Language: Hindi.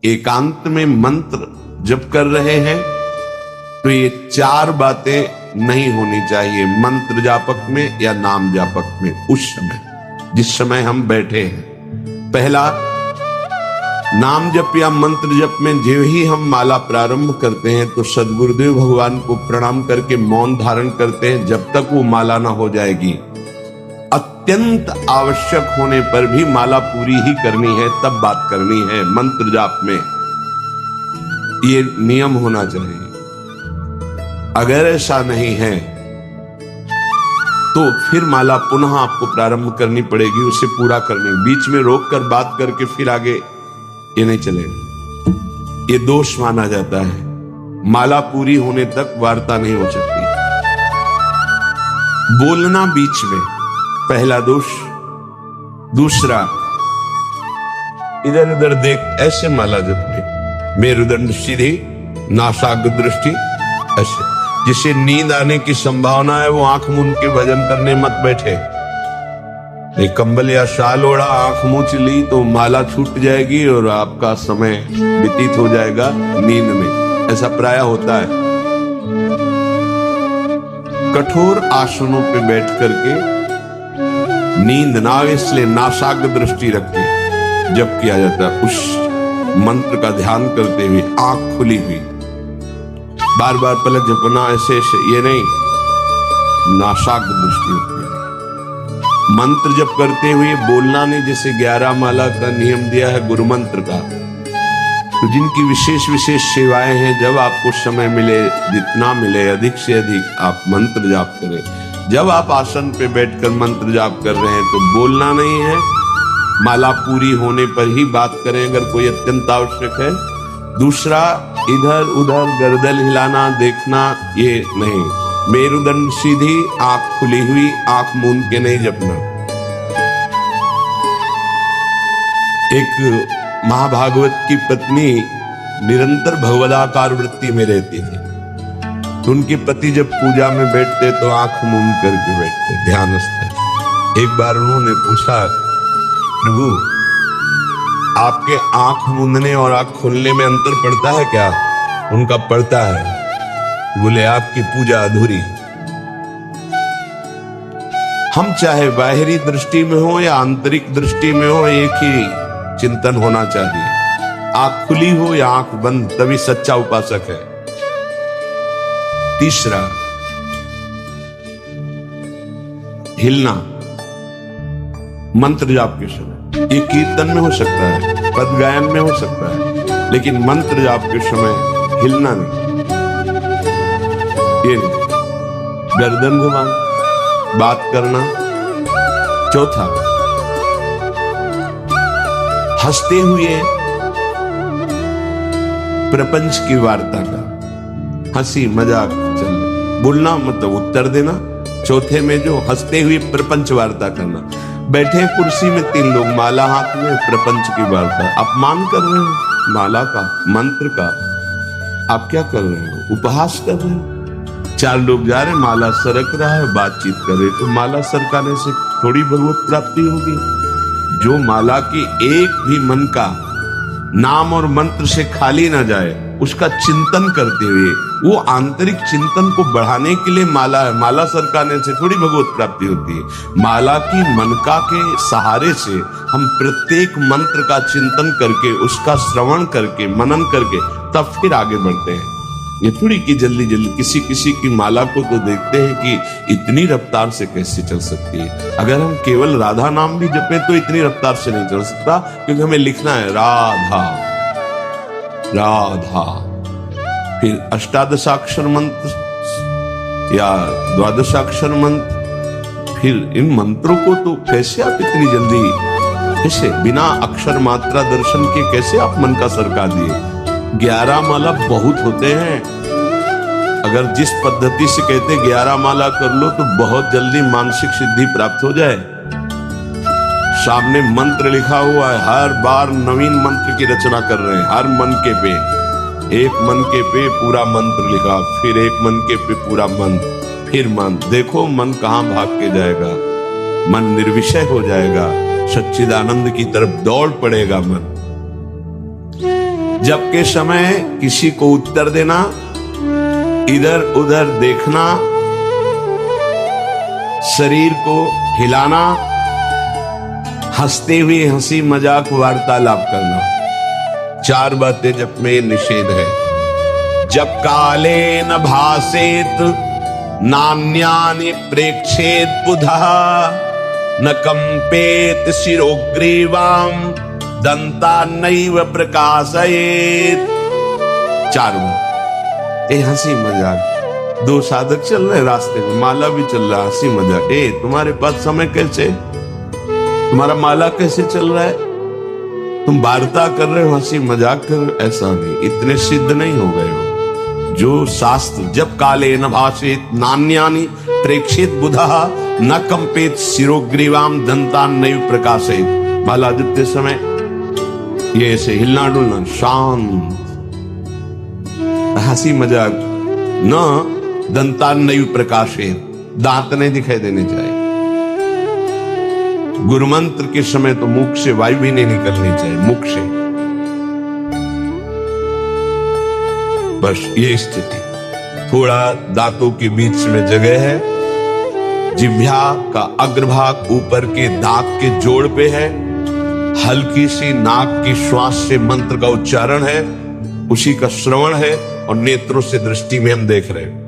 एकांत में मंत्र जप कर रहे हैं तो ये चार बातें नहीं होनी चाहिए मंत्र जापक में या नाम जापक में। उस समय जिस समय हम बैठे हैं, पहला, नाम जप या मंत्र जप में जो ही हम माला प्रारंभ करते हैं तो सद्गुरुदेव भगवान को प्रणाम करके मौन धारण करते हैं जब तक वो माला ना हो जाएगी। अत्यंत आवश्यक होने पर भी माला पूरी ही करनी है, तब बात करनी है। मंत्र जाप में ये नियम होना चाहिए। अगर ऐसा नहीं है तो फिर माला पुनः आपको प्रारंभ करनी पड़ेगी, उसे पूरा करने। बीच में रोक कर बात करके फिर आगे ये नहीं चलेगा, ये दोष माना जाता है। माला पूरी होने तक वार्ता नहीं हो सकती। बोलना बीच में, पहला दोष। दूसरा, इधर उधर देख ऐसे माला जपने, मेरुदंड सीधी, नासाग्र दृष्टि ऐसे। जिसे नींद आने की संभावना है वो आंख मूंद के भजन करने मत बैठे। एक कंबल या शाल ओढ़ा, आंख मूंद ली तो माला छूट जाएगी और आपका समय व्यतीत हो जाएगा नींद में। ऐसा प्राय होता है। कठोर आसनों पे बैठ करके नींद ना आए इसलिए नासाग्र दृष्टि रख के जप किया जाता है। उस मंत्र का ध्यान करते हुए आंख खुली हुई, बार बार पलक झपकना ऐसे ये नहीं, नासाग्र दृष्टि होती है। मंत्र जप करते हुए बोलना नहीं, जैसे 11 माला का नियम दिया है गुरु मंत्र का। तो जिनकी विशेष विशेष सेवाएं हैं, जब आपको समय मिले, जितना मिले अधिक से अधिक आप मंत्र जाप करें। जब आप आसन पे बैठकर मंत्र जाप कर रहे हैं तो बोलना नहीं है, माला पूरी होने पर ही बात करें अगर कोई अत्यंत आवश्यक है। दूसरा, इधर उधर गर्दन हिलाना, देखना ये नहीं। मेरुदंड सीधी, आंख खुली हुई, आंख मूंद के नहीं जपना। एक महाभागवत की पत्नी निरंतर भगवदाकार वृत्ति में रहती थी। तो उनके पति जब पूजा में बैठते तो आंख मूंद करके बैठते, ध्यानस्थ है। एक बार उन्होंने पूछा, प्रभु आपके आंख मूंदने और आंख खोलने में अंतर पड़ता है क्या? उनका पड़ता है। बोले आपकी पूजा अधूरी। हम चाहे बाहरी दृष्टि में हो या आंतरिक दृष्टि में हो, एक ही चिंतन होना चाहिए। आंख खुली हो या आंख बंद, तभी सच्चा उपासक है। तीसरा, हिलना मंत्र जाप के समय। ये कीर्तन में हो सकता है, पद गायन में हो सकता है, लेकिन मंत्र जाप के समय हिलना नहीं, ये नहीं। गर्दन घुमाना, बात करना। चौथा, हंसते हुए प्रपंच की वार्ता का, हंसी मजाक चल, बोलना मतलब उत्तर देना। चौथे में जो हंसते हुए प्रपंच वार्ता करना। बैठे कुर्सी में 3 लोग, माला हाथ में, प्रपंच की वार्ता। अपमान कर रहे हो माला का, मंत्र का। आप क्या कर रहे हो? उपहास कर रहे हो। 4 लोग जा रहे, माला सरक रहा है, बातचीत कर रहे, तो माला सरकाने से थोड़ी भगवत प्राप्ति होगी। जो माला की एक भी मन का नाम और मंत्र से खाली ना जाए, उसका चिंतन करते हुए, वो आंतरिक चिंतन को बढ़ाने के लिए माला है। माला सरकाने से थोड़ी भगवत प्राप्ति होती है। माला की मनका के सहारे से हम प्रत्येक मंत्र का चिंतन करके, उसका श्रवण करके, मनन करके तब फिर आगे बढ़ते हैं। ये थोड़ी कि जल्दी जल्दी किसी किसी की माला को तो देखते हैं कि इतनी रफ्तार से कैसे चल सकती है। अगर हम केवल राधा नाम भी जपें तो इतनी रफ्तार से नहीं चल सकता, क्योंकि हमें लिखना है राधा राधा। फिर अष्टादशाक्षर मंत्र या 12 मंत्र, फिर इन मंत्रों को तो कैसे आप इतनी जल्दी, कैसे बिना अक्षर मात्रा दर्शन के कैसे आप मन का सरका दिए? 11 माला बहुत होते हैं। अगर जिस पद्धति से कहते 11 माला कर लो तो बहुत जल्दी मानसिक सिद्धि प्राप्त हो जाए। सामने मंत्र लिखा हुआ है, हर बार नवीन मंत्र की रचना कर रहे हैं। हर मन के पे, एक मन के पे पूरा मंत्र लिखा, फिर एक मन के पे पूरा मंत्र, फिर मन। देखो मन कहां भाग के जाएगा। मन निर्विषय हो जाएगा, सच्चिदानंद की तरफ दौड़ पड़ेगा मन। जब के समय किसी को उत्तर देना, इधर उधर देखना, शरीर को हिलाना, हंसते हुए हंसी मजाक वार्तालाप करना, 4 बातें जब में निषेध है। जब काले न भासेत नान्यानि प्रेक्षेत बुधः न कंपेत शिरोग्रीवाम दंता नैव प्रकाशयेत। 4 बात। ए हंसी मजाक, 2 साधक चल रहे रास्ते में, माला भी चल रहा, हंसी मजाक। ए तुम्हारे पास समय कैसे, तुम्हारा माला कैसे चल रहा है, तुम वार्ता कर रहे हो, हंसी मजाक कर रहे हो, ऐसा नहीं, इतने सिद्ध नहीं हो गए हो। जो शास्त्र जब काले न भाषेत नान्यानि प्रेक्षित बुधः न कंपेत शिरोग्रीवाम दंतान नैव प्रकाशयेत। माला जपते समय ये ऐसे हिलना डुलना, शांत, हंसी मजाक, न दंतान नैव प्रकाशयेत, दांत नहीं दिखाई देने चाहिए। गुरु मंत्र के समय तो मुख से वायु भी नहीं निकलनी चाहिए, मुख से। बस ये स्थिति, थोड़ा दांतों के बीच में जगह है, जिह्वा का अग्रभाग ऊपर के दांत के जोड़ पे है, हल्की सी नाक की श्वास से मंत्र का उच्चारण है, उसी का श्रवण है, और नेत्रों से दृष्टि में हम देख रहे हैं।